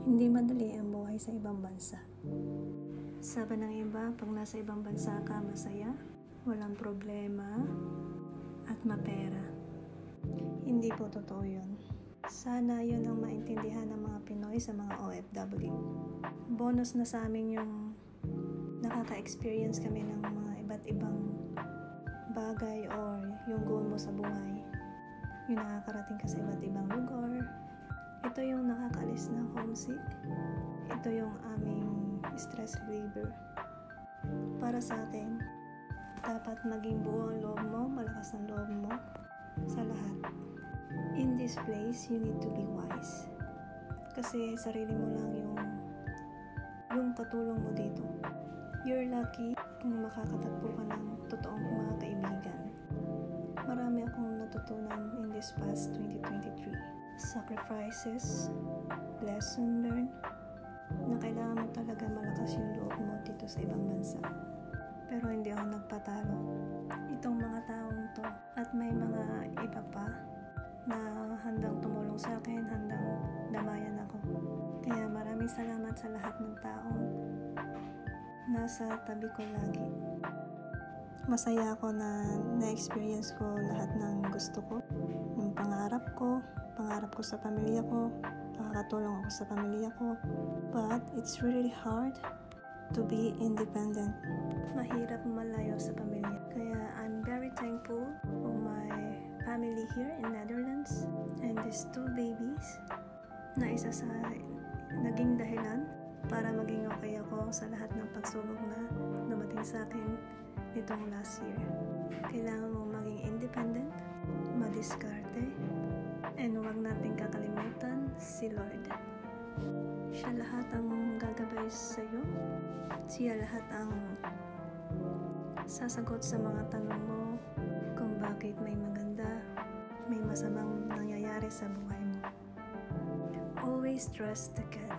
Hindi madali ang buhay sa ibang bansa. Sabi ng iba, pag nasa ibang bansa ka, masaya, walang problema, at mapera. Hindi po totoo yun. Sana yun ang maintindihan ng mga Pinoy sa mga OFW. Bonus na sa amin yung nakaka-experience kami ng mga iba't ibang bagay or yung goal mo sa buhay. Yung nakakarating ka sa iba't ibang lugar. Ito yung nakakaalis ng homesick. Ito yung aming stress reliever. Para sa atin, dapat maging buo ang loob mo, malakas ang loob mo sa lahat. In this place, you need to be wise. Kasi sarili mo lang yung katulong mo dito. You're lucky kung makakatagpo ka ng totoong mga kaibigan. Marami akong natutunan in this past 2023. Sacrifices, lesson learned, na kailangan mo talaga malakas yung loob mo dito sa ibang bansa. Pero hindi ako nagpatalo. Itong mga taong to at may mga iba pa na handang tumulong sa akin, handang damayan ako. Kaya maraming salamat sa lahat ng taong nasa tabi ko lagi. Masaya ako na na-experience ko lahat ng gusto ko. Yung pangarap ko sa pamilya ko, nakakatulong ako sa pamilya ko. But it's really hard to be independent. Mahirap malayo sa pamilya. Kaya I'm very thankful for my family here in Netherlands and these 2 babies na isa sa naging dahilan para maging okay ako sa lahat ng pagsubok na dumating sa akin nitong last year. Kailangan mo maging independent, madiskarte, and huwag nating kakalimutan si Lord. Siya lahat ang gagabay sa iyo. Siya lahat ang sasagot sa mga tanong mo kung bakit may maganda, may masamang nangyayari sa buhay mo. Always trust the God.